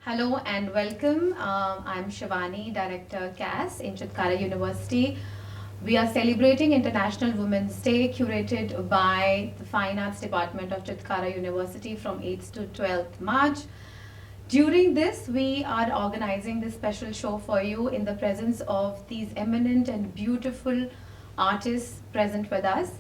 Hello and welcome. I'm Shivani, Director CAS in Chitkara University. We are celebrating International Women's Day, curated by the Fine Arts Department of Chitkara University from 8th to 12th March. During this, we are organizing this special show for you in the presence of these eminent and beautiful artists present with us.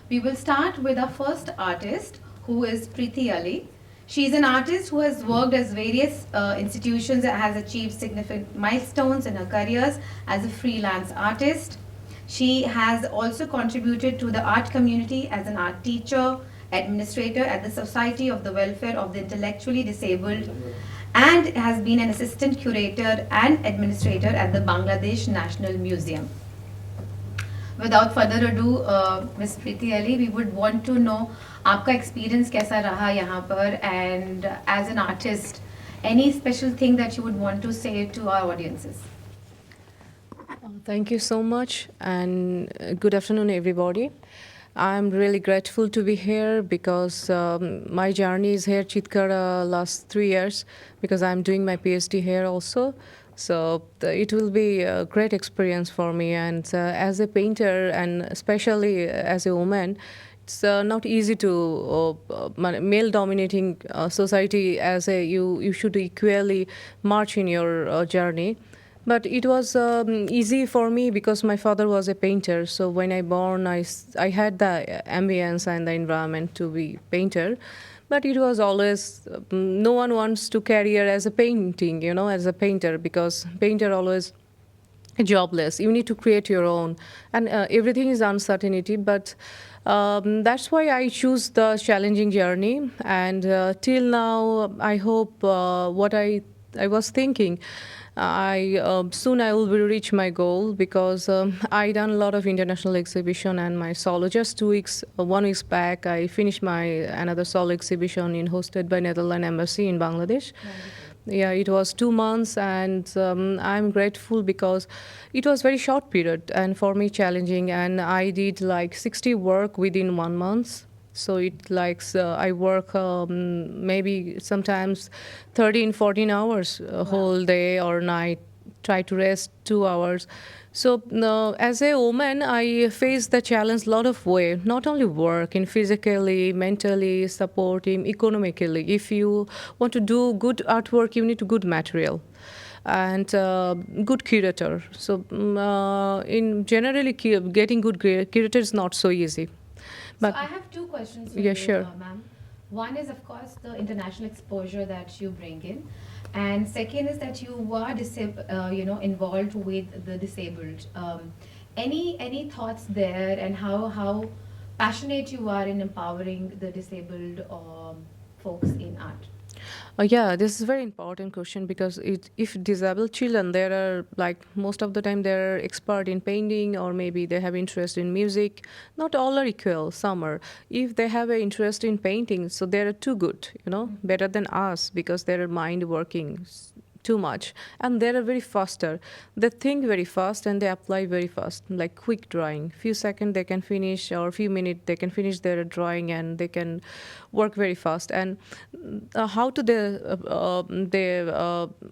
We will start with our first artist, who is Preeti Ali. She is an artist who has worked as various institutions and has achieved significant milestones in her careers as a freelance artist. She has also contributed to the art community as an art teacher, administrator at the Society of the Welfare of the Intellectually Disabled, and has been an assistant curator and administrator at the Bangladesh National Museum. Without further ado, Ms. Preeti Ali, we would want to know आपका experience कैसा रहा यहाँ पर, and as an artist, any special thing that you would want to say to our audiences? Thank you so much, and good afternoon, everybody. I'm really grateful to be here because my journey is here Chitkara last 3 years because I'm doing my PhD here also. So it will be a great experience for me. And as a painter, and especially as a woman, it's not easy to male-dominating society as a you should equally march in your journey. But it was easy for me because my father was a painter. So when I born, I had the ambience and the environment to be painter. But it was always, no one wants to career as a painting, as a painter, because painter always jobless. You need to create your own. And everything is uncertainty. But that's why I choose the challenging journey. And till now, I hope what I was thinking, I soon I will reach my goal because I done a lot of international exhibition and my solo. Just 2 weeks, 1 week back, I finished my another solo exhibition hosted by Netherlands Embassy in Bangladesh. Yeah, it was 2 months, and I'm grateful because it was very short period and for me challenging. And I did like 60 work within 1 month. So it likes I work maybe sometimes 13, 14 hours a whole day or night. Try to rest 2 hours. So as a woman, I face the challenge a lot of way. Not only work, in physically, mentally, supporting, economically. If you want to do good artwork, you need a good material and good curator. So in generally, getting good curator is not so easy. But so I have two questions for yeah, you, sure. Ma'am. One is, of course, the international exposure that you bring in, and second is that you are involved with the disabled. Any thoughts there, and how passionate you are in empowering the disabled folks in art? Yeah, this is a very important question because if disabled children, there are like most of the time they're expert in painting or maybe they have interest in music. Not all are equal. Some are. If they have an interest in painting, so they're too good, better than us because their mind working too much, and they're very faster. They think very fast and they apply very fast, like quick drawing. Few seconds they can finish, or few minutes they can finish their drawing, and they can work very fast. And how to they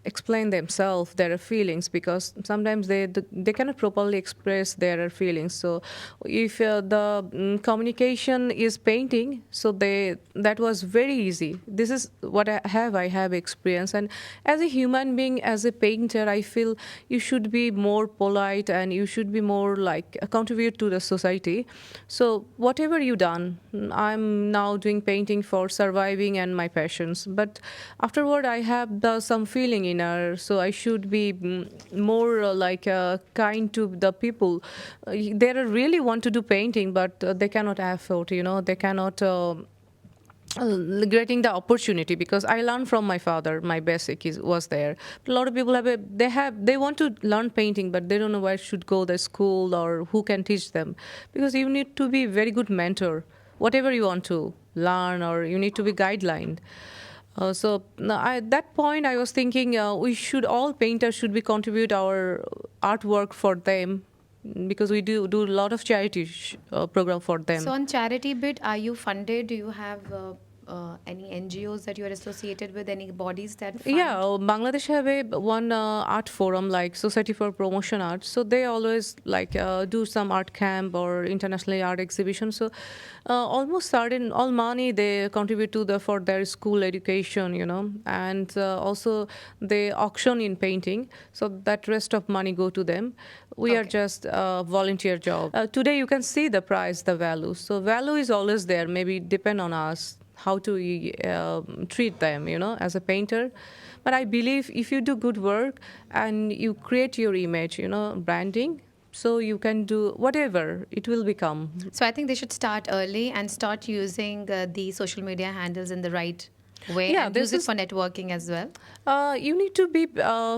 explain themselves their feelings, because sometimes they cannot properly express their feelings. So if the communication is painting, so that was very easy. This is what I have experience. And as a human being, as a painter, I feel you should be more polite and you should be more like contribute to the society. So whatever you done, I'm now doing painting for surviving and my passions. But afterward, I have some feeling in her, so I should be more kind to the people. They really want to do painting, but they cannot afford. They cannot. Getting the opportunity, because I learned from my father. My basic was there. But a lot of people they want to learn painting, but they don't know where should go the school or who can teach them, because you need to be very good mentor. Whatever you want to learn, or you need to be guidelined. So at that point, I was thinking we should all painters should be contribute our artwork for them, because we do a lot of charity program for them. So on charity bit, are you funded? Do you have any NGOs that you are associated with, any bodies that fund? Yeah, Bangladesh have one art forum like Society for Promotion Art. So they always like do some art camp or international art exhibition. So almost certain all money they contribute to for their school education, and also they auction in painting. So that rest of money go to them. We are Okay. just volunteer job. Today you can see the price, the value. So value is always there. Maybe depend on us how to treat them, as a painter. But I believe if you do good work and you create your image, branding, so you can do whatever it will become. So I think they should start early and start using the social media handles in the right way, Yeah, and this use it is for networking as well. You need to be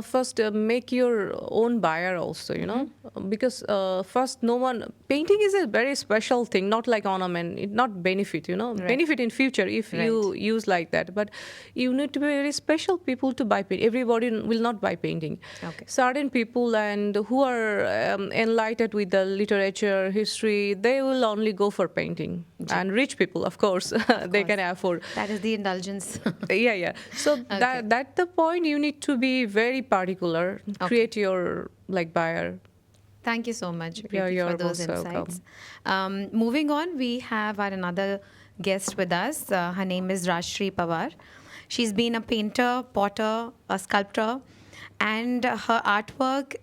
first make your own buyer also, because first no one painting is a very special thing, not like ornament, it not benefit, Right. benefit in future if you Right. use like that, but you need to be very special people to buy paint. Everybody will not buy painting. Okay. Certain people and who are enlightened with the literature, history, they will only go for painting. And rich people, of course, they can afford. That is the indulgence. Yeah. So that the point you need to be very particular. Create your buyer. Thank you so much, Yeah, Preeti, you're for those most welcome. insights. Moving on, we have our another guest with us. Her name is Rajshri Pawar. She's been a painter, potter, a sculptor, and her artwork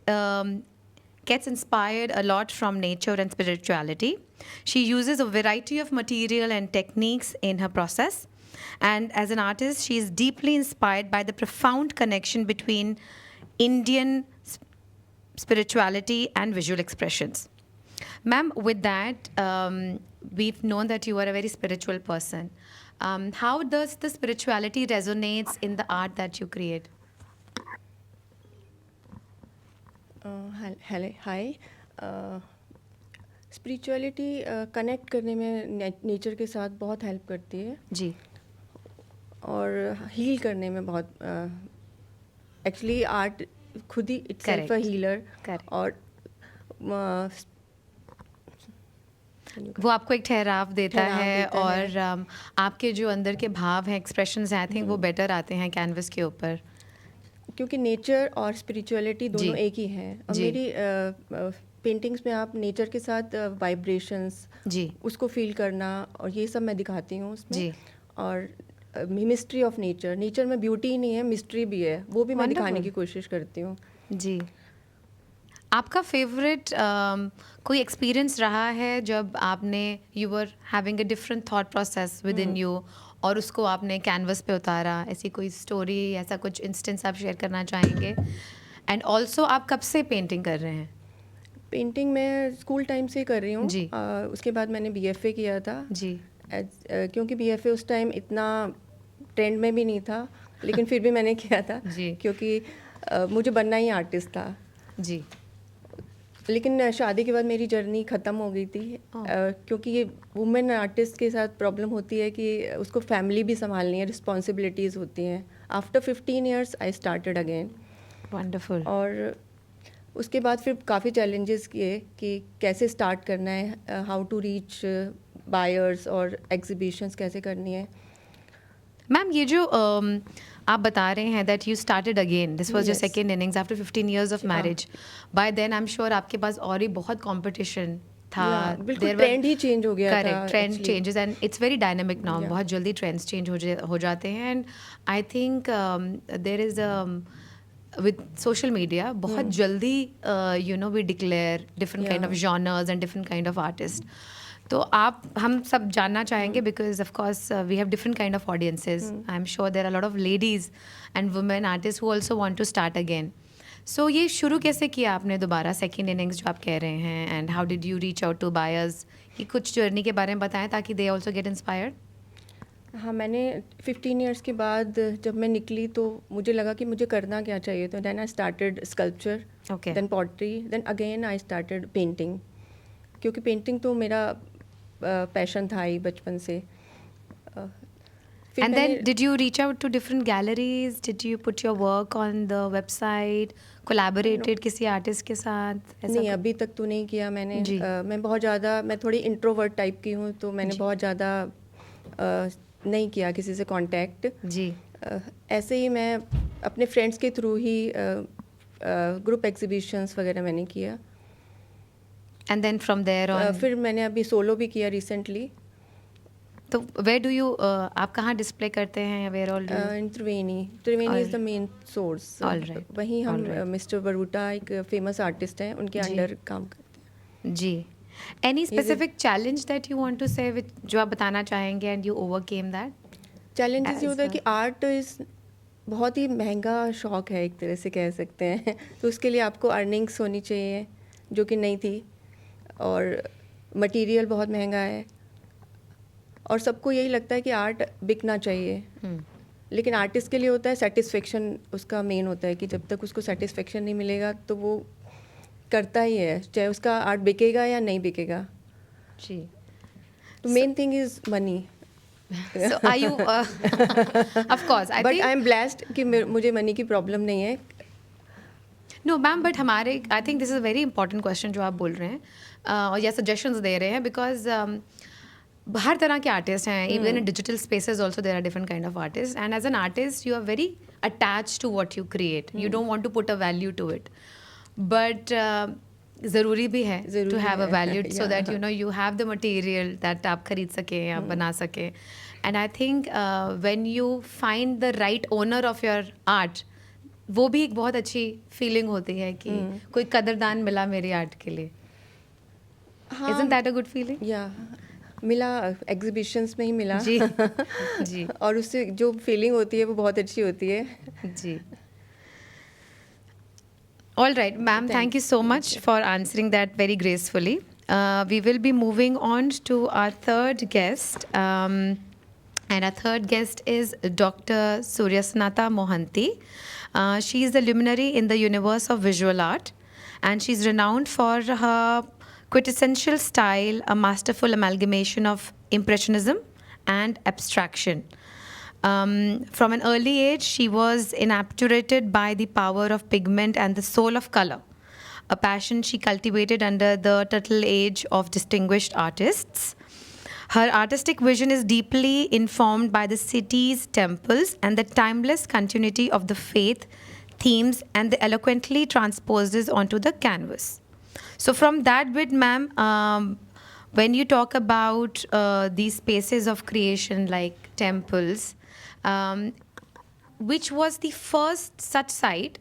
gets inspired a lot from nature and spirituality. She uses a variety of material and techniques in her process. And as an artist, she is deeply inspired by the profound connection between Indian spirituality and visual expressions. Ma'am, with that, we've known that you are a very spiritual person. How does the spirituality resonates in the art that you create? Hi spirituality connect करने में nature के साथ बहुत help करती है जी. और heal करने में बहुत एक्चुअली आर्ट खुद ही itself a Correct. Healer Correct. और वो आपको एक ठहराव देता ठहराव है देता है। और आपके जो अंदर के भाव हैं, एक्सप्रेशंस हैं, आई थिंक वो बेटर आते हैं कैनवस के ऊपर. क्योंकि नेचर और स्पिरिचुअलिटी दोनों जी। एक ही हैं और जी। मेरी पेंटिंग्स में आप नेचर के साथ वाइब्रेशंस जी. उसको फील करना और ये सब मैं दिखाती हूँ उसमें जी. और मिस्ट्री ऑफ नेचर नेचर में ब्यूटी ही नहीं है मिस्ट्री भी है वो भी मैं दिखाने Wonderful. की कोशिश करती हूँ जी. आपका फेवरेट कोई एक्सपीरियंस रहा है जब आपने you were having a different thought process with in you और उसको आपने कैनवस पे उतारा, ऐसी कोई स्टोरी, ऐसा कुछ इंस्टेंस आप शेयर करना चाहेंगे? एंड ऑल्सो आप कब से पेंटिंग कर रहे हैं? पेंटिंग मैं स्कूल टाइम से कर रही हूँ जी। उसके बाद मैंने बीएफए किया था जी. क्योंकि बीएफए उस टाइम इतना ट्रेंड में भी नहीं था लेकिन फिर भी मैंने किया था जी। क्योंकि मुझे बनना ही आर्टिस्ट था जी. लेकिन शादी के बाद मेरी जर्नी ख़त्म हो गई थी क्योंकि ये वुमेन आर्टिस्ट के साथ प्रॉब्लम होती है कि उसको फैमिली भी संभालनी है रिस्पॉन्सिबिलिटीज़ होती हैं after 15 years I started again wonderful. और उसके बाद फिर काफ़ी चैलेंजेस किए कि कैसे स्टार्ट करना है हाउ टू रीच बायर्स और एग्जीबिशंस कैसे करनी है मैम, ये जो आप बता रहे हैं that you started again, this was your Yes. Second innings after 15 years of marriage. By then I am sure आपके पास और ही बहुत कंपटीशन था. Yeah, बिल्कुल ट्रेंड ही चेंज हो गया था correct, trend actually. Changes and it's very dynamic now. Yeah. बहुत जल्दी ट्रेंड्स चेंज हो जाते हैं and I think there is with social media बहुत जल्दी we declare different kind of Yeah. Genres and different kind of artist. तो आप हम सब जानना चाहेंगे because of course we have different kind of audiences. I am sure there are lot of ladies and women artist who also want to start again. So ये शुरू कैसे किया आपने दोबारा सेकंड इनिंग्स जो आप कह रहे हैं, and how did you reach out to buyers? ये कुछ जर्नी के बारे में बताएं ताकि दे आल्सो गेट इंस्पायर्ड. हाँ मैंने 15 इयर्स के बाद जब मैं निकली तो मुझे लगा कि मुझे करना क्या चाहिए तो then I started sculpture Okay. Then pottery then again I started painting क्योंकि पेंटिंग तो मेरा पैशन था ही बचपन से फिर And मैंने- then did you reach out to different galleries? Did you put your work on the website? Collaborated किसी artist के साथ? ऐसा नहीं कुछ? अभी तक तो नहीं किया मैंने जी। मैं बहुत ज़्यादा मैं थोड़ी इंट्रोवर्ट टाइप की हूँ तो मैंने जी। बहुत ज़्यादा नहीं किया किसी से कांटेक्ट। जी। ऐसे ही मैं अपने फ्रेंड्स के थ्रू ही ग्रुप एग्जीबिशंस वगैरह मैंने किया। And then from there on फिर मैंने अभी सोलो भी किया रिसेंटली। तो वेयर डू यू आप कहाँ डिस्प्ले करते हैं, where all do in Triveni is the main source. All right. वहीं हम All right. मिस्टर बरूटा एक फेमस आर्टिस्ट हैं, उनके जी। अंडर काम करते हैं। जी। Any specific challenge that you want to say जो आप बताना चाहेंगे and you overcame that? Challenges ये As होता है a- कि आर्ट इज़ बहुत ही महंगा शौक है, एक तरह से कह सकते हैं। तो उसके लिए आपको अर्निंग्स होनी चाहिए, जो कि नहीं थी, और मटेरियल बहुत महंगा है, और सबको यही लगता है कि आर्ट बिकना चाहिए। लेकिन आर्टिस्ट के लिए होता है सेटिस्फेक्शन, उसका मेन होता है कि जब तक उसको सेटिस्फेक्शन नहीं मिलेगा तो वो करता ही है, चाहे उसका आर्ट बिकेगा या नहीं बिकेगा। जी। तो main thing is money. So are you of course I but think I am blessed कि मुझे मनी की प्रॉब्लम नहीं है। नो मैम, बट हमारे I think this is a very important question जो आप बोल रहे हैं और या सजेशंस दे रहे हैं, बिकॉज हर तरह के आर्टिस्ट हैं, even in digital spaces also there are different kind of artist, and as an artist you are very attach to what you create, you don't want to put a value to it, but ज़रूरी भी है to ज़रूरी have a है, value so that yeah. You know you have the material that आप खरीद सकें, आप बना सकें, and I think when you find the right owner of your art, वो भी एक बहुत अच्छी फीलिंग होती है कि कोई कदरदान मिला मेरी आर्ट के लिए। Isn't that a good feeling? या मिला, एग्जीबिशंस में ही मिला। जी जी और उससे जो फीलिंग होती है वो बहुत अच्छी होती है। जी। All right, ma'am, thank you so much for answering that very gracefully. We will be moving on to our third guest. And our third guest is Dr. Suryasanatha Mohanty. She is the luminary in the universe of visual art, and she's renowned for her quintessential style, a masterful amalgamation of impressionism and abstraction. From an early age, she was enapturated by the power of pigment and the soul of color, a passion she cultivated under the tuttle age of distinguished artists. Her artistic vision is deeply informed by the city's temples and the timeless continuity of the faith themes, and the eloquently transposes onto the canvas. So from that bit, ma'am, when you talk about these spaces of creation like temples, which was the first such site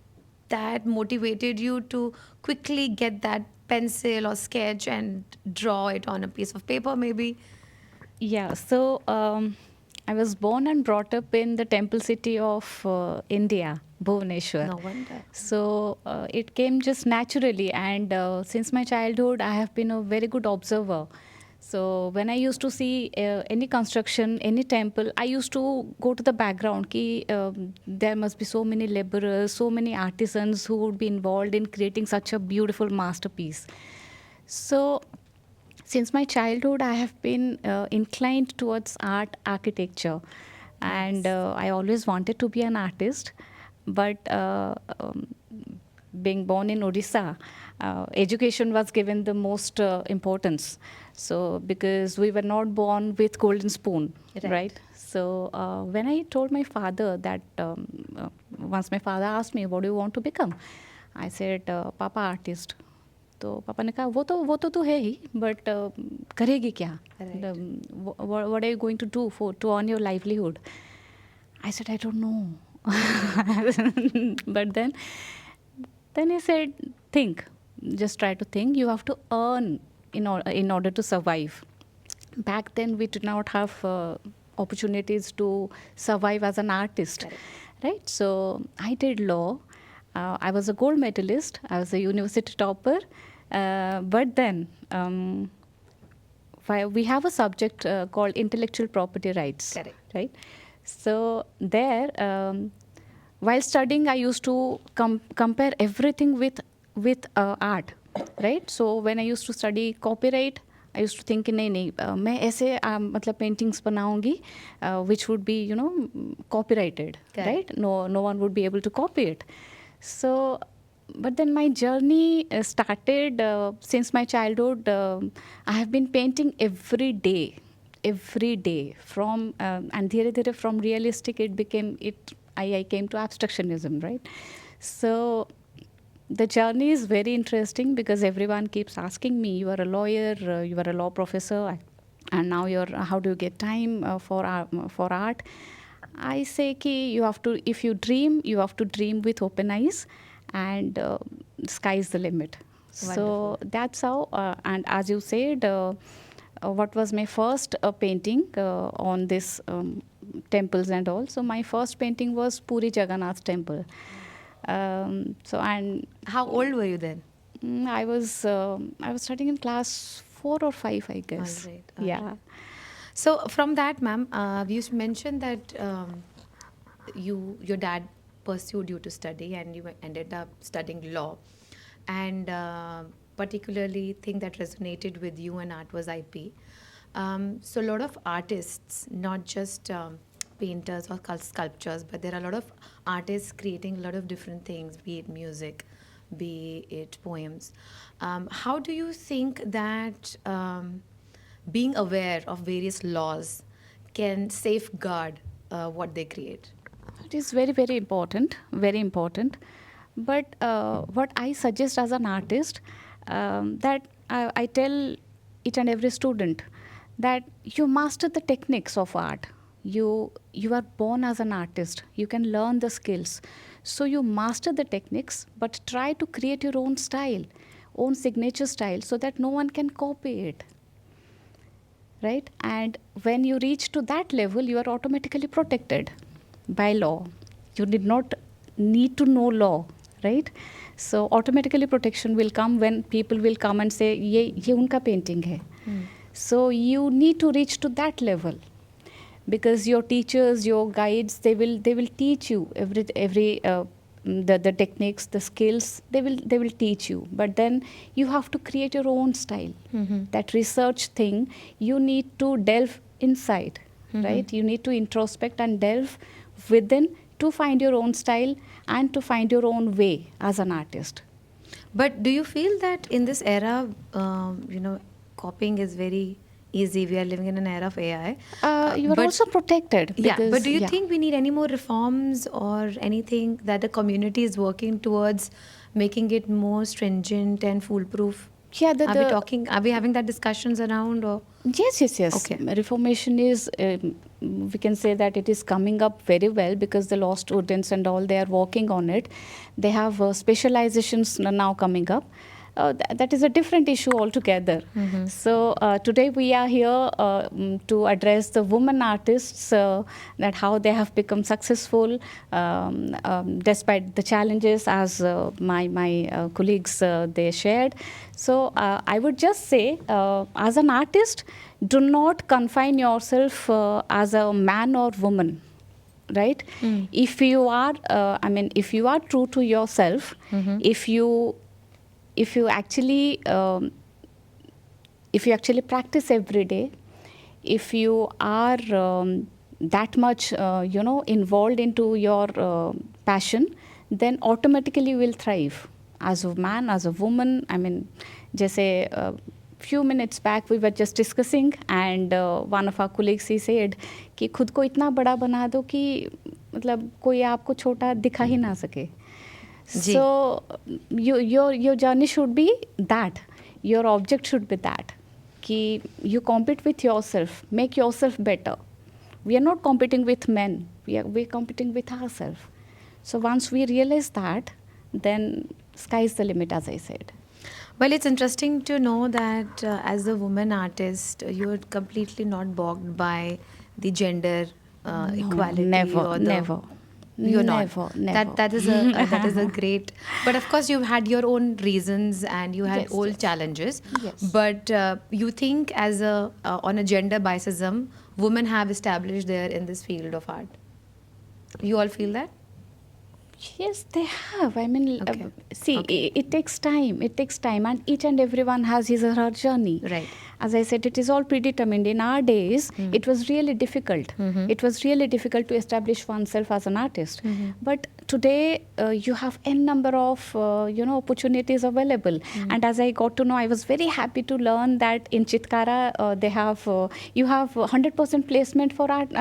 that motivated you to quickly get that pencil or sketch and draw it on a piece of paper maybe? Yeah, so I was born and brought up in the temple city of India, Bhubaneswar. No wonder. So it came just naturally, and since my childhood, I have been a very good observer. So when I used to see any construction, any temple, I used to go to the background. Ki, there must be so many laborers, so many artisans who would be involved in creating such a beautiful masterpiece. So since my childhood, I have been inclined towards art, architecture, and I always wanted to be an artist. But being born in Odisha, education was given the most importance. So because we were not born with golden spoon, right? So when I told my father that, once my father asked me, what do you want to become? I said, Papa, artist. तो पापा ने कहा वो तो तू है ही, but करेगी क्या, what are you going to do for to earn your livelihood? I said I don't know, but then he said, think, just try to think, you have to earn in order to survive. Back then we did not have opportunities to survive as an artist, right? So I did law. I was a gold medalist. I was a university topper. But then we have a subject called intellectual property rights. Correct. Right? So there, while studying, I used to compare everything with art. Right? So when I used to study copyright, I used to think नहीं मैं ऐसे मतलब paintings बनाऊंगी which would be copyrighted. Right? No one would be able to copy it. So, but then my journey started since my childhood. I have been painting every day. every day. From and dheere dheere from realistic it became it. I came to abstractionism, right? So the journey is very interesting because everyone keeps asking me, "You are a lawyer, you are a law professor, and now you're. How do you get time for art?" I say, "Ki you have to. If you dream, you have to dream with open eyes, and sky's the limit." So that's how. And as you said, what was my first painting on this temples and all? So my first painting was Puri Jagannath Temple. So and How old were you then? I was studying in class 4 or 5, I guess. All right, Yeah. So from that, ma'am, you mentioned that your dad pursued you to study, and you ended up studying law, and particularly thing that resonated with you and art was IP. So a lot of artists, not just painters or sculptures, but there are a lot of artists creating a lot of different things, be it music, be it poems. How do you think that being aware of various laws can safeguard what they create? It is very, very important, very important. But what I suggest as an artist, that I tell each and every student that you master the techniques of art. You are born as an artist. You can learn the skills. So you master the techniques, but try to create your own style, own signature style, so that no one can copy it. Right? And when you reach to that level, you are automatically protected by law. You did not need to know law, right? So automatically protection will come when people will come and say, ye unka painting hai. So you need to reach to that level, because your teachers, your guides, they will teach you every the techniques, the skills. They will teach you, but then you have to create your own style. That research thing, you need to delve inside, right? You need to introspect and delve within to find your own style and to find your own way as an artist. But do you feel that in this era, copying is very easy? We are living in an era of AI. You are but- also protected. Yeah, but because- do you yeah. think we need any more reforms or anything that the community is working towards making it more stringent and foolproof? Yeah, Are we having that discussions around, or? Yes. Okay. Reformation is, we can say that it is coming up very well, because the law students and all, they are working on it. They have specializations now coming up. That is a different issue altogether. So today we are here to address the women artists, that how they have become successful despite the challenges, as my colleagues they shared. So I would just say, as an artist, do not confine yourself as a man or woman. Right? If you are, if you are true to yourself, if you actually practice every day, if you are that much involved into your passion, then automatically you will thrive as a man, as a woman. Just a few minutes back we were just discussing, and one of our colleagues, he said कि खुद को इतना बड़ा बना दो कि मतलब कोई आपको छोटा दिखा ही ना सके. So your journey should be that. Your object should be that. Ki you compete with yourself, make yourself better. We are not competing with men. We're competing with ourselves. So once we realize that, then sky is the limit, as I said. Well, it's interesting to know that as a woman artist, you're completely not bogged by the gender equality. Never. You're Never. not. That is a great. But of course, you've had your own reasons and you had old challenges. Yes. But you think as on a gender biasism, women have established there in this field of art. You all feel that? Yes, they have. Okay. It takes time. It takes time, and each and everyone has his or her journey. Right. as I said, it is all predetermined. In our days, it was really difficult. It was really difficult to establish oneself as an artist. But today, you have n number of opportunities available. And as I got to know, I was very happy to learn that in Chitkara they have you have 100% placement for art.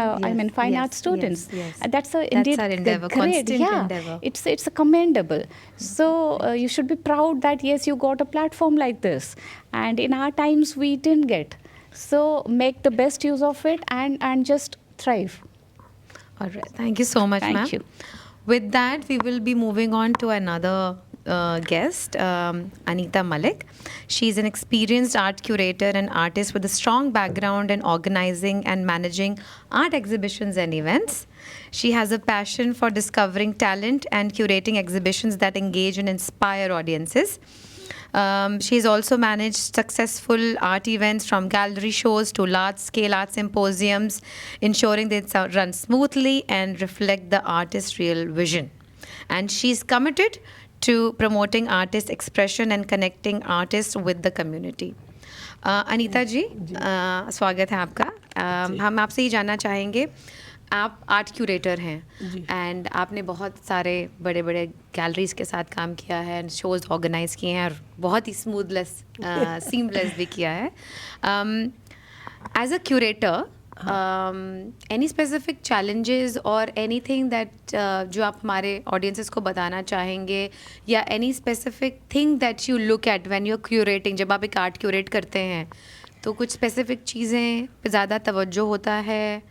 Fine art students. That's indeed our endeavor, great. constant Yeah, endeavor. it's a commendable. So you should be proud that yes, you got a platform like this. And in our times, we didn't get. So make the best use of it and just thrive. All right. Thank you so much, Thank ma'am. you. With that, we will be moving on to another guest, Anita Malik. She's an experienced art curator and artist with a strong background in organizing and managing art exhibitions and events. She has a passion for discovering talent and curating exhibitions that engage and inspire audiences. She's also managed successful art events from gallery shows to large-scale art symposiums, ensuring they run smoothly and reflect the artist's real vision. And she's committed to promoting artist expression and connecting artists with the community. Anita जी, स्वागत है आपका. हम आपसे ये जानना चाहेंगे, आप art curator हैं एंड आपने बहुत सारे बड़े बड़े गैलरीज के साथ काम किया है एंड शोज ऑर्गेनाइज किए हैं और बहुत ही स्मूथलेस सीमलेस भी किया है. As a curator, any specific challenges और एनीथिंग दैट जो आप हमारे ऑडियंसेस को बताना चाहेंगे, या any specific thing that you look at when you are curating? जब आप एक आर्ट क्यूरेट करते हैं तो कुछ स्पेसिफिक चीज़ें पे ज़्यादा तवज्जो होता है.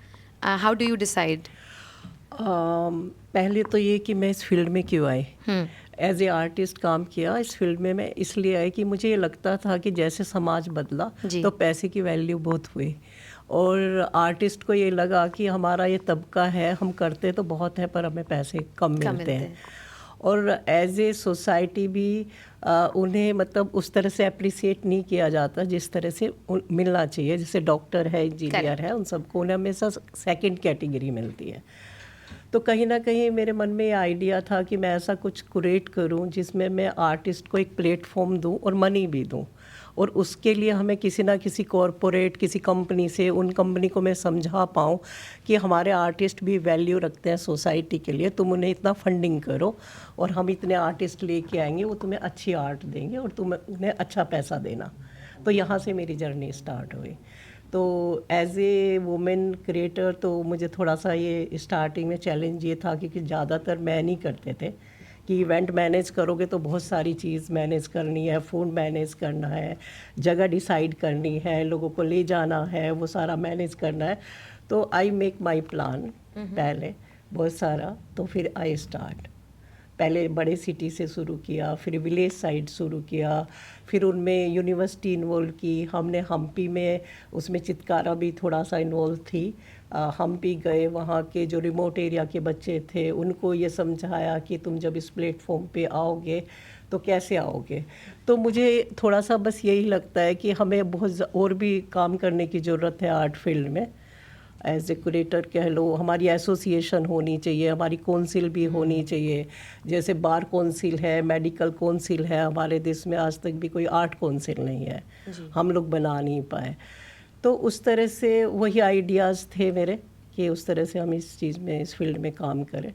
How do you decide? पहले तो ये कि मैं इस फील्ड में क्यों आई. एज ए आर्टिस्ट काम किया इस फील्ड में. मैं इसलिए आई कि मुझे ये लगता था कि जैसे समाज बदला तो पैसे की वैल्यू बहुत हुई, और आर्टिस्ट को ये लगा कि हमारा ये तबका है, हम करते तो बहुत है पर हमें पैसे कम मिलते हैं. और एज ए सोसाइटी भी उन्हें मतलब उस तरह से अप्रिसिएट नहीं किया जाता जिस तरह से मिलना चाहिए. जैसे डॉक्टर है, इंजीनियर है, उन सबको उन्हें हमेशा सेकंड कैटेगरी मिलती है. तो कहीं ना कहीं मेरे मन में ये आइडिया था कि मैं ऐसा कुछ क्रिएट करूं जिसमें मैं आर्टिस्ट को एक प्लेटफॉर्म दूं और मनी भी दूं. और उसके लिए हमें किसी ना किसी कॉरपोरेट, किसी कंपनी से, उन कंपनी को मैं समझा पाऊँ कि हमारे आर्टिस्ट भी वैल्यू रखते हैं सोसाइटी के लिए, तुम उन्हें इतना फंडिंग करो और हम इतने आर्टिस्ट लेके आएंगे, वो तुम्हें अच्छी आर्ट देंगे और तुम उन्हें अच्छा पैसा देना. तो यहाँ से मेरी जर्नी स्टार्ट हुई. तो एज ए वुमेन क्रिएटर तो मुझे थोड़ा सा ये स्टार्टिंग में चैलेंज ये था क्योंकि ज़्यादातर मैं नहीं करते थे कि इवेंट मैनेज करोगे तो बहुत सारी चीज़ मैनेज करनी है, फूड मैनेज करना है, जगह डिसाइड करनी है, लोगों को ले जाना है, वो सारा मैनेज करना है. तो आई मेक माई प्लान पहले बहुत सारा. तो फिर आई स्टार्ट. पहले बड़े सिटी से शुरू किया, फिर विलेज साइड शुरू किया, फिर उनमें यूनिवर्सिटी इन्वॉल्व की. हमने हम्पी में, उसमें चितकारा भी थोड़ा सा इन्वॉल्व थी. हम्पी गए, वहाँ के जो रिमोट एरिया के बच्चे थे उनको ये समझाया कि तुम जब इस प्लेटफॉर्म पे आओगे तो कैसे आओगे. तो मुझे थोड़ा सा बस यही लगता है कि हमें बहुत और भी काम करने की ज़रूरत है आर्ट फील्ड में. एज ए क्यूरेटर कह लो, हमारी एसोसिएशन होनी चाहिए, हमारी काउंसिल भी होनी चाहिए. जैसे बार काउंसिल है, मेडिकल काउंसिल है, हमारे देश में आज तक भी कोई आर्ट काउंसिल नहीं है, हम लोग बना नहीं पाए. तो उस तरह से वही आइडियाज़ थे मेरे कि उस तरह से हम इस चीज़ में, इस फील्ड में काम करें.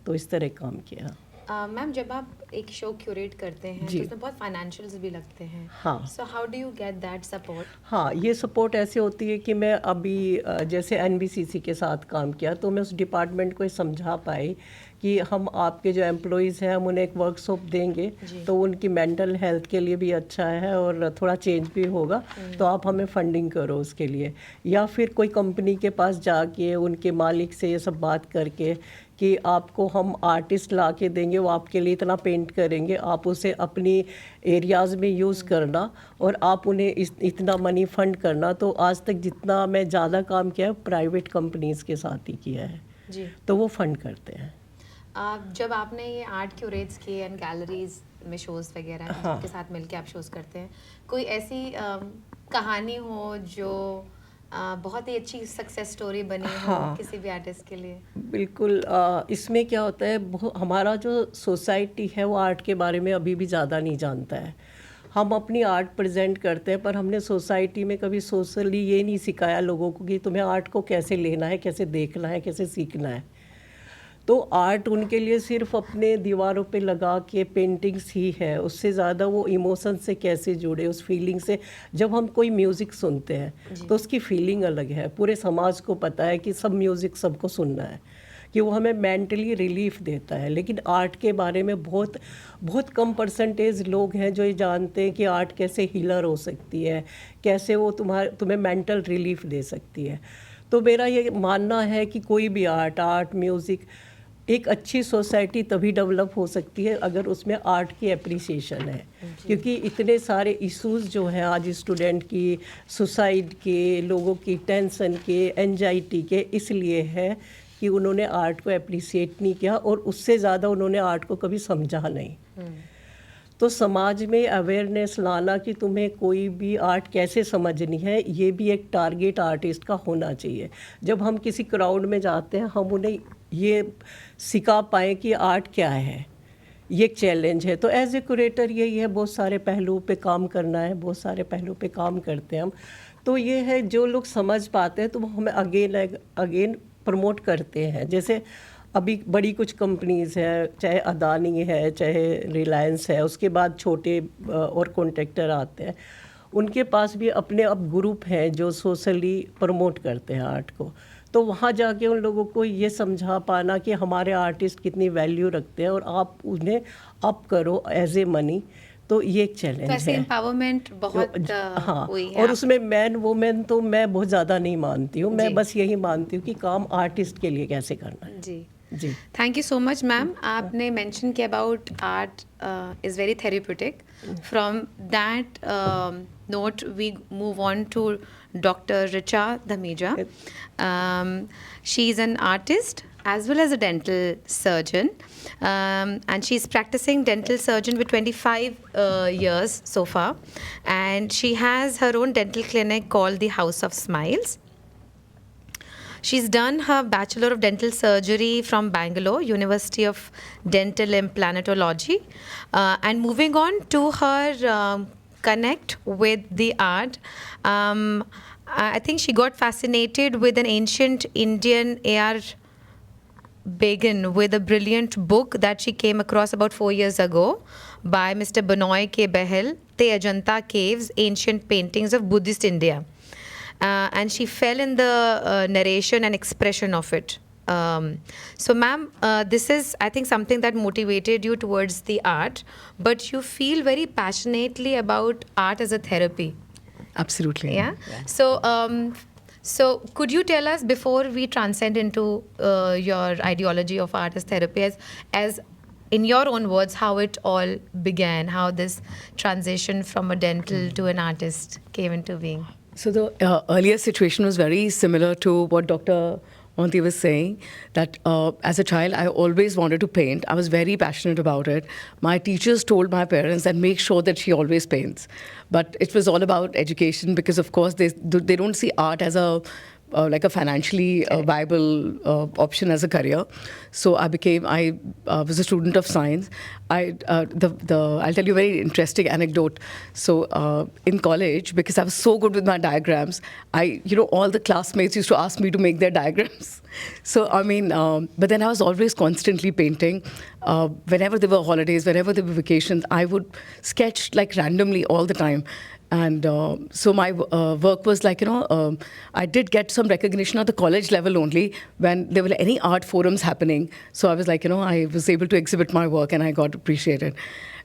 तो इस तरह काम किया. मैम, जब आप एक शो क्यूरेट करते हैं तो उसमें बहुत फाइनेंशियल्स भी लगते हैं. हाँ. So how do you get that support? हाँ, ये सपोर्ट ऐसे होती है कि मैं अभी जैसे एनबीसीसी के साथ काम किया तो मैं उस डिपार्टमेंट को समझा पाई कि हम आपके जो एम्प्लॉयज़ हैं हम उन्हें एक वर्कशॉप देंगे तो उनकी मेंटल हेल्थ के लिए भी अच्छा है और थोड़ा चेंज भी होगा, तो आप हमें फंडिंग करो उसके लिए. या फिर कोई कंपनी के पास जाके उनके मालिक से ये सब बात करके कि आपको हम आर्टिस्ट ला के देंगे, वो आपके लिए इतना पेंट करेंगे, आप उसे अपनी एरियाज़ में यूज़ करना और आप उन्हें इतना मनी फंड करना. तो आज तक जितना मैं ज़्यादा काम किया है प्राइवेट कंपनीज़ के साथ ही किया है जी. तो वो फंड करते हैं. जब आपने ये आर्ट क्यूरेट्स किए एंड गैलरीज में शोज वगैरह के साथ मिलके आप शोज करते हैं, कोई ऐसी कहानी हो जो बहुत ही अच्छी सक्सेस स्टोरी बनी हो किसी भी आर्टिस्ट के लिए? बिल्कुल. इसमें क्या होता है, हमारा जो सोसाइटी है वो आर्ट के बारे में अभी भी ज़्यादा नहीं जानता है. हम अपनी आर्ट प्रेजेंट करते हैं, पर हमने सोसाइटी में कभी सोशली ये नहीं सिखाया लोगों को कि तुम्हें आर्ट को कैसे लेना है, कैसे देखना है, कैसे सीखना है। तो आर्ट उनके लिए सिर्फ अपने दीवारों पे लगा के पेंटिंग्स ही है, उससे ज़्यादा वो इमोशन से कैसे जुड़े, उस फीलिंग से। जब हम कोई म्यूज़िक सुनते हैं तो उसकी फीलिंग अलग है। पूरे समाज को पता है कि सब म्यूज़िक सबको सुनना है, कि वो हमें मेंटली रिलीफ देता है। लेकिन आर्ट के बारे में बहुत बहुत कम परसेंटेज लोग हैं जो ये जानते हैं कि आर्ट कैसे हीलर हो सकती है, कैसे वो तुम्हें मेंटल रिलीफ दे सकती है। तो मेरा ये मानना है कि कोई भी आर्ट म्यूज़िक, एक अच्छी सोसाइटी तभी डेवलप हो सकती है अगर उसमें आर्ट की एप्रिसिएशन है। क्योंकि इतने सारे इश्यूज़ जो हैं आज स्टूडेंट की, सुसाइड के, लोगों की टेंशन के, एंजाइटी के, इसलिए है कि उन्होंने आर्ट को एप्रिसिएट नहीं किया और उससे ज़्यादा उन्होंने आर्ट को कभी समझा नहीं। तो समाज में अवेयरनेस लाना कि तुम्हें कोई भी आर्ट कैसे समझनी है, ये भी एक टारगेट आर्टिस्ट का होना चाहिए। जब हम किसी क्राउड में जाते हैं, हम उन्हें ये सिखा पाएँ कि आर्ट क्या है, ये एक चैलेंज है। तो एज ए क्यूरेटर यही है, बहुत सारे पहलुओं पे काम करना है, बहुत सारे पहलुओं पे काम करते हैं हम। तो ये है, जो लोग समझ पाते हैं तो वो हमें अगेन प्रमोट करते हैं। जैसे अभी बड़ी कुछ कंपनीज़ हैं, चाहे अदानी है, चाहे रिलायंस है, उसके बाद छोटे और कॉन्ट्रैक्टर आते हैं, उनके पास भी अपने अब ग्रुप हैं जो सोशली प्रमोट करते हैं आर्ट को। तो वहाँ जाके उन लोगों को ये समझा पाना कि हमारे आर्टिस्ट कितनी वैल्यू रखते हैं और आप उन्हें अप करो एज ए मनी, तो ये एक चैलेंज तो ऐसे है। एम्पावरमेंट बहुत हाँ, हुई है। और उसमें मैन वुमेन तो मैं बहुत ज़्यादा नहीं मानती हूँ। मैं जी। बस यही मानती हूँ कि काम आर्टिस्ट के लिए कैसे करना है। जी जी। Thank you so much ma'am. आपने मेंशन किया about art is very therapeutic. From that note we move on to Dr. Richa Dhameja. She's an artist as well as a dental surgeon, and she's practicing dental surgeon with 25 years so far, and she has her own dental clinic called the House of Smiles. She's done her Bachelor of Dental Surgery from Bangalore, University of Dental Implantology. And moving on to her connect with the art, I think she got fascinated with an ancient Indian A.R. Begin with a brilliant book that she came across about 4 years ago by Mr. Benoy K. Behel, The Ajanta Caves, Ancient Paintings of Buddhist India. And she fell in the narration and expression of it. So ma'am, this is, I think, something that motivated you towards the art, but you feel very passionately about art as a therapy. Absolutely. Yeah? So could you tell us, before we transcend into your ideology of art as therapy, as in your own words, how it all began, how this transition from a dental to an artist came into being? So the earlier situation was very similar to what Dr. Monty was saying, that as a child, I always wanted to paint. I was very passionate about it. My teachers told my parents that make sure that she always paints. But it was all about education because, of course, they don't see art as a like a financially viable option as a career. So I was a student of science. I'll tell you a very interesting anecdote. So in college, because I was so good with my diagrams, all the classmates used to ask me to make their diagrams. So but then I was always constantly painting. Whenever there were holidays, whenever there were vacations, I would sketch like randomly all the time. And so my work was like, I did get some recognition at the college level only when there were any art forums happening. So I was like, I was able to exhibit my work and I got appreciated.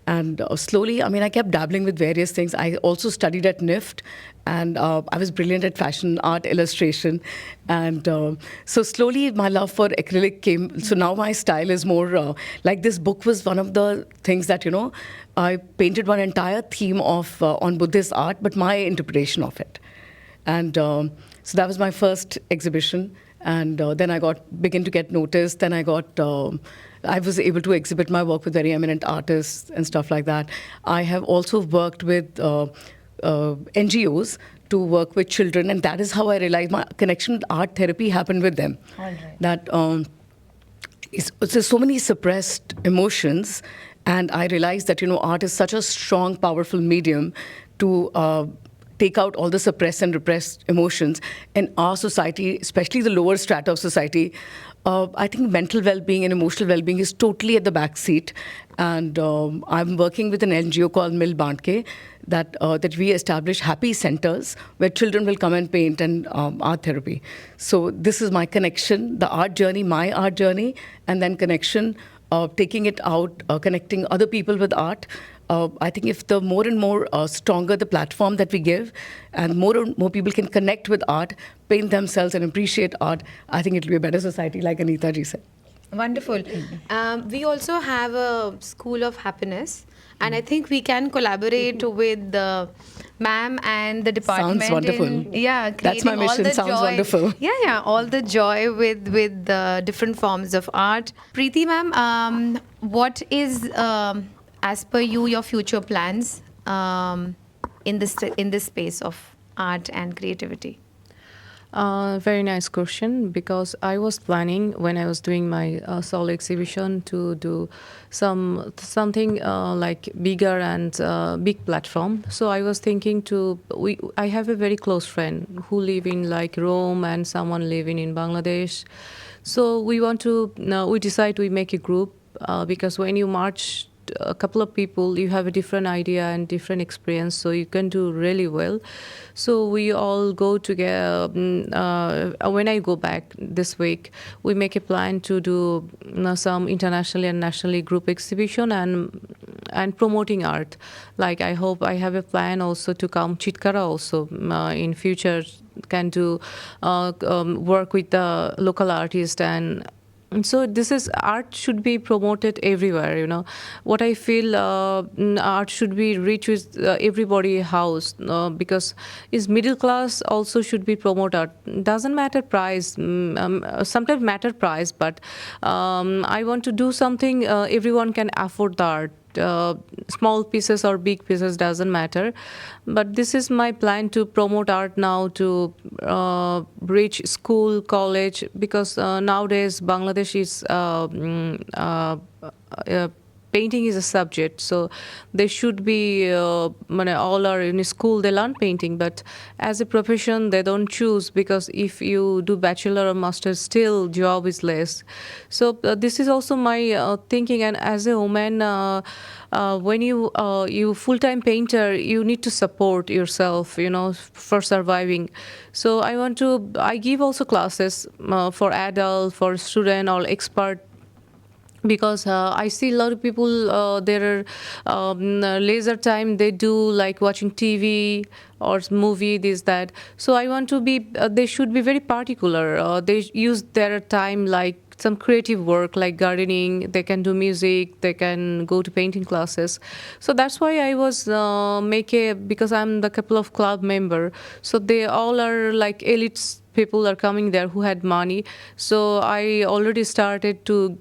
And slowly, I kept dabbling with various things. I also studied at NIFT, and I was brilliant at fashion, art, illustration. And so slowly, my love for acrylic came. So now my style is more like this book was one of the things that, I painted one entire theme of on Buddhist art, but my interpretation of it. And so that was my first exhibition. And then I began to get noticed. Then I was able to exhibit my work with very eminent artists and stuff like that. I have also worked with NGOs to work with children, and that is how I realized my connection with art therapy happened with them. All right. That there's so many suppressed emotions, And I realized that, art is such a strong, powerful medium to take out all the suppressed and repressed emotions in our society, especially the lower strata of society. I think mental well-being and emotional well-being is totally at the back seat. And I'm working with an NGO called Mil Bandke that we establish happy centers where children will come and paint and art therapy. So this is my connection, the art journey, my art journey, and then connection, taking it out, connecting other people with art. I think if the more and more stronger the platform that we give, and more people can connect with art, paint themselves and appreciate art, I think it'll be a better society, like Anita ji said. Wonderful. We also have a School of Happiness, and I think we can collaborate with the ma'am and the department. Sounds wonderful. creating That's my all mission. the Sounds joy. wonderful. Yeah, all the joy with the different forms of art. Preeti ma'am, what is as per you your future plans in this space of art and creativity? Very nice question, because I was planning when I was doing my solo exhibition to do something like bigger and big platform. So I was thinking I have a very close friend who live in like Rome and someone living in Bangladesh. So we decide we make a group because when you march a couple of people, you have a different idea and different experience, so you can do really well. So we all go together. When I go back this week, we make a plan to do some internationally and nationally group exhibition and promoting art. Like I hope I have a plan also to come Chitkara also in future, can do work with the local artist. And so this is art should be promoted everywhere. What I feel, art should be reach with everybody house, because is middle class also should be promoted. Doesn't matter price, sometimes matter price, but I want to do something everyone can afford the art. Small pieces or big pieces doesn't matter, but this is my plan to promote art now to reach school, college, because nowadays Bangladesh is painting is a subject, so they should be all are in school, they learn painting, but as a profession they don't choose, because if you do bachelor or master, still job is less. So this is also my thinking. And as a woman, when you full-time painter, you need to support yourself, for surviving. So I give also classes for adult, for student or expert, because I see a lot of people, their leisure time, they do like watching TV or movie, this, that. So I want to be, they should be very particular. They use their time like some creative work like gardening, they can do music, they can go to painting classes. So that's why I was because I'm the couple of club member. So they all are like elites. People are coming there who had money. So I already started to,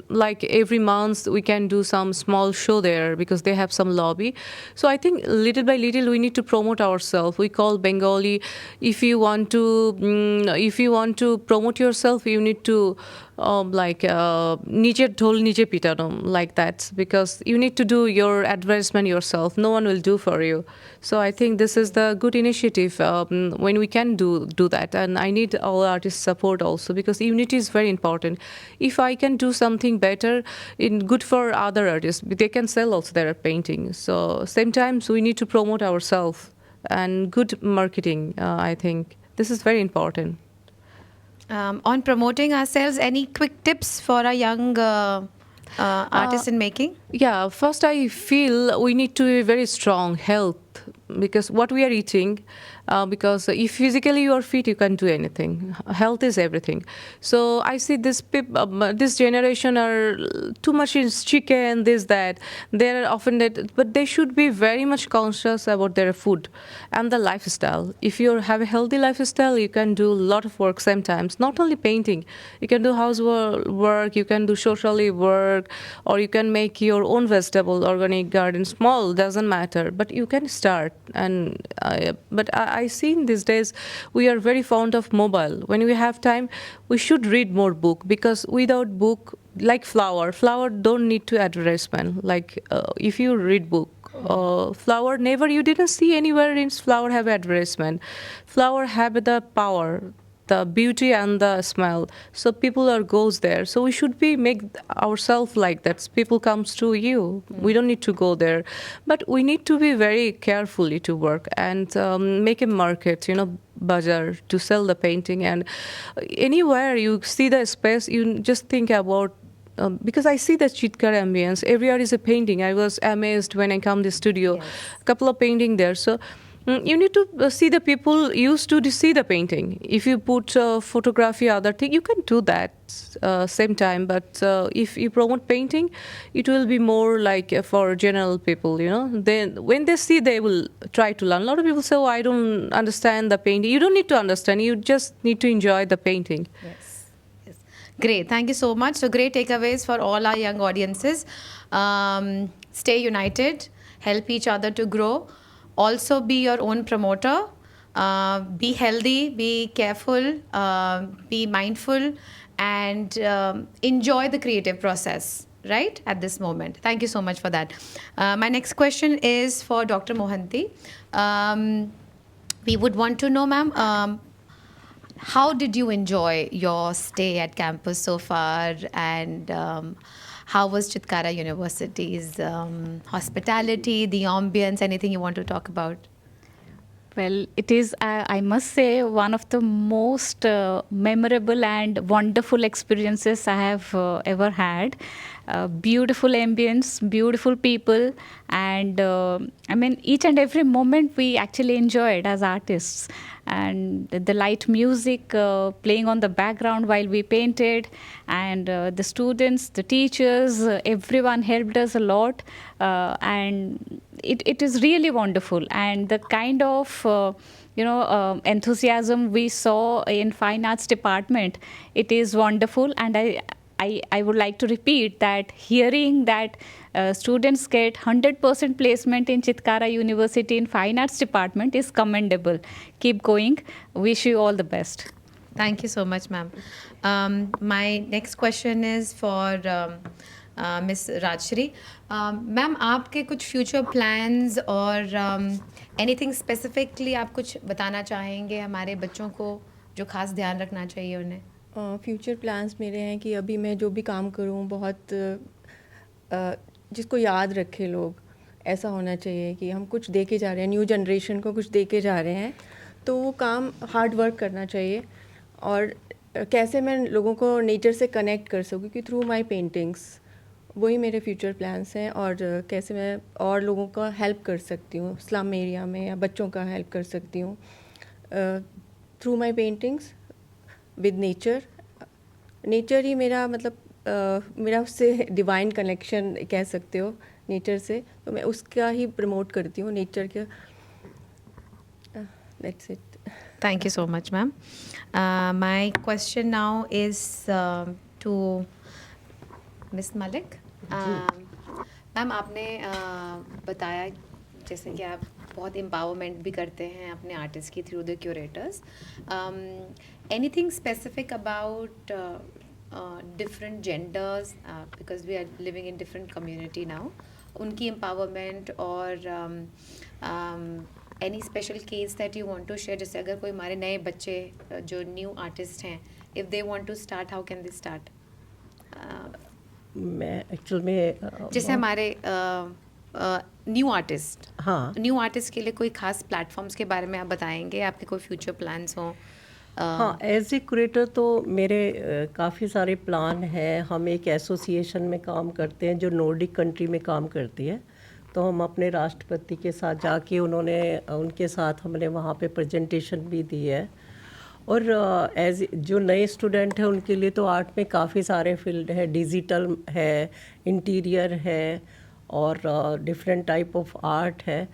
like every month we can do some small show there because they have some lobby. So I think little by little we need to promote ourselves. We call Bengali, if you want to promote yourself, you need to নিজের ঢোল নিজে পিটানো, like that, because you need to do your advertisement yourself. No one will do for you. So I think this is the good initiative when we can do that. And I need all artists' support also, because unity is very important. If I can do something better, good for other artists. They can sell also their painting. So same times we need to promote ourselves and good marketing. I think this is very important. On promoting ourselves, any quick tips for a young artist in making? Yeah, first I feel we need to be very strong health, because what we are eating, because if physically you are fit, you can do anything. Health is everything. So I see this generation are too much in chicken, this, that. They are offended, but they should be very much conscious about their food and the lifestyle. If you have a healthy lifestyle, you can do a lot of work sometimes. Not only painting, you can do housework, you can do socially work, or you can make your own vegetable, organic garden, small, doesn't matter. But you can start. And but I seen these days we are very fond of mobile. When we have time, we should read more book, because without book, like flower don't need to advertisement. Like if you read book, flower never, you didn't see anywhere in flower have advertisement. Flower have the power, the beauty and the smell, so people are goes there. So we should be make ourselves like that. People comes to you, we don't need to go there, but we need to be very carefully to work and make a market, bazaar, to sell the painting. And anywhere you see the space, you just think about because I see the Chitkara ambience. Everywhere is a painting. I was amazed when I come to the studio. Yes. A couple of painting there. So you need to see the people used to see the painting. If you put photography, other thing, you can do that same time. But if you promote painting, it will be more like for general people. Then when they see, they will try to learn. A lot of people say, "Oh, I don't understand the painting." You don't need to understand. You just need to enjoy the painting. Yes. Great. Thank you so much. So great takeaways for all our young audiences. Stay united. Help each other to grow. Also be your own promoter. Be healthy. Be careful. Be mindful. And enjoy the creative process, right, at this moment. Thank you so much for that. My next question is for Dr. Mohanty. We would want to know, ma'am, how did you enjoy your stay at campus so far, and how was Chitkara University's hospitality, the ambience, anything you want to talk about? Well, it is, I must say, one of the most memorable and wonderful experiences I have ever had. Beautiful ambience, beautiful people, and each and every moment we actually enjoyed as artists. And the light music playing on the background while we painted, and the students, the teachers, everyone helped us a lot, and it is really wonderful. And the kind of enthusiasm we saw in Fine Arts Department, it is wonderful. And I would like to repeat that hearing that students get 100% placement in Chitkara University in Fine Arts Department is commendable. Keep going. Wish you all the best. Thank you so much, ma'am. My next question is for Miss Rajshri. Ma'am, आपके कुछ future plans और anything specifically आप कुछ बताना चाहेंगे हमारे बच्चों को जो खास ध्यान रखना चाहिए उन्हें? फ्यूचर प्लान्स मेरे हैं कि अभी मैं जो भी काम करूं बहुत जिसको याद रखे लोग, ऐसा होना चाहिए कि हम कुछ दे के जा रहे हैं, न्यू जनरेशन को कुछ दे के जा रहे हैं, तो वो काम हार्ड वर्क करना चाहिए. और कैसे मैं लोगों को नेचर से कनेक्ट कर सकूं कि थ्रू माय पेंटिंग्स, वही मेरे फ्यूचर प्लान्स हैं. और कैसे मैं और लोगों का हेल्प कर सकती हूँ स्लम एरिया में, या बच्चों का हेल्प कर सकती हूँ through my paintings with nature. Nature ही मेरा मेरा उससे डिवाइन कनेक्शन कह सकते हो नेचर से, तो मैं उसका ही प्रमोट करती हूँ, नेचर का. That's it. Thank you so much, ma'am. My question now is to Miss Malik. Ma'am आपने बताया जैसे कि आप बहुत एम्पावरमेंट भी करते हैं अपने आर्टिस्ट की through the curators. Anything specific about different genders, because we are living in different community now, उनकी एम्पावरमेंट और any special case that you want to share? जैसे अगर कोई हमारे नए बच्चे जो न्यू आर्टिस्ट हैं, if they want to start, how can they start? मैं एक्चुअल में जैसे हमारे न्यू आर्टिस्ट, हाँ, न्यू आर्टिस्ट के लिए कोई खास प्लेटफॉर्म्स के बारे में आप बताएंगे? आपके कोई फ्यूचर प्लान्स हों? हाँ, एज ए क्यूरेटर तो मेरे काफ़ी सारे प्लान हैं. हम एक एसोसिएशन में काम करते हैं जो नॉर्डिक कंट्री में काम करती है. तो हम अपने राष्ट्रपति के साथ जाके उनके साथ हमने वहाँ पे प्रेजेंटेशन भी दी है. और एज जो नए स्टूडेंट हैं उनके लिए तो आर्ट में काफ़ी सारे फील्ड है, डिजिटल है, इंटीरियर है, और डिफरेंट टाइप ऑफ आर्ट है.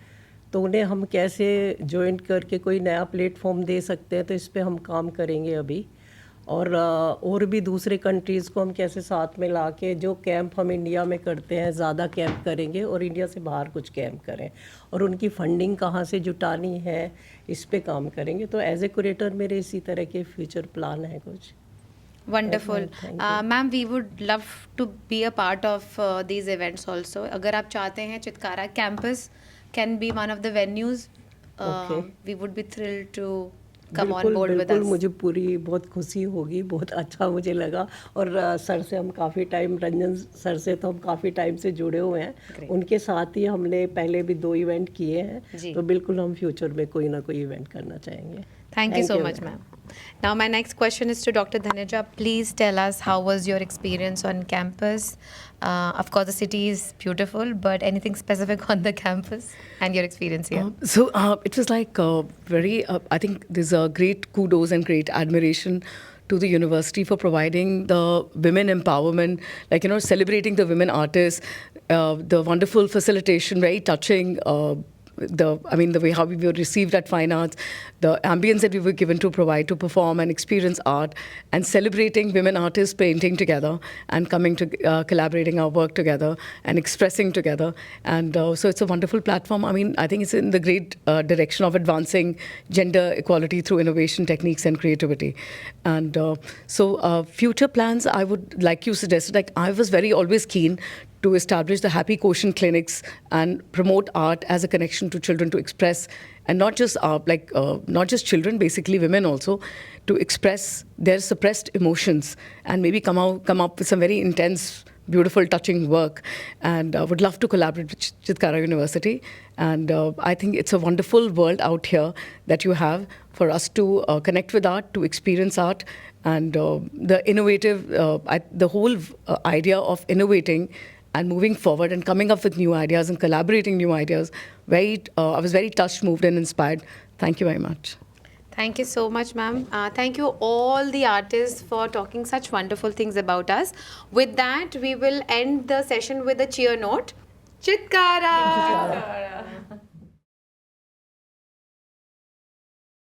तो उन्हें हम कैसे ज्वाइन करके कोई नया प्लेटफॉर्म दे सकते हैं, तो इस पे हम काम करेंगे अभी. और भी दूसरे कंट्रीज़ को हम कैसे साथ में ला के जो कैंप हम इंडिया में करते हैं ज़्यादा कैंप करेंगे और इंडिया से बाहर कुछ कैंप करें और उनकी फंडिंग कहाँ से जुटानी है इस पे काम करेंगे। तो एज ए क्यूरेटर मेरे इसी तरह के फ्यूचर प्लान है कुछ। Wonderful. Ma'am, we would love to be a part of these events also. अगर आप चाहते हैं Chitkara campus can be one of the venues, we would be thrilled to come on board with बिल्कुल us. मुझे पूरी बहुत खुशी होगी, बहुत अच्छा मुझे लगा। और सर से हम काफ़ी टाइम, रंजन सर से तो हम काफ़ी टाइम से जुड़े हुए हैं। उनके साथ ही हमने पहले भी 2 इवेंट किए हैं, तो बिल्कुल हम फ्यूचर में कोई ना कोई इवेंट करना चाहेंगे। Thank you so much, ma'am. Now, my next question is to Dr. Dhanuja. Please tell us, how was your experience on campus? Of course, the city is beautiful, but anything specific on the campus and your experience here? So it was like I think there's a great kudos and great admiration to the university for providing the women empowerment, like, celebrating the women artists, the wonderful facilitation, very touching. The way how we were received at Fine Arts, the ambience that we were given to provide to perform and experience art, and celebrating women artists painting together and coming to collaborating our work together and expressing together. And so it's a wonderful platform. I mean, I think it's in the great direction of advancing gender equality through innovation techniques and creativity. And so future plans, I would, like you suggested, like I was always keen to establish the Happy Quotient clinics and promote art as a connection to children to express, and not just not just children, basically women also, to express their suppressed emotions and maybe come up with some very intense, beautiful, touching work. And would love to collaborate with Chitkara University. And I think it's a wonderful world out here that you have for us to connect with art, to experience art, and the innovative, the whole idea of innovating and moving forward and coming up with new ideas and collaborating new ideas. I was very touched, moved, and inspired. Thank you very much. Thank you so much, ma'am. Thank you all the artists for talking such wonderful things about us. With that, we will end the session with a cheer note. Chitkara!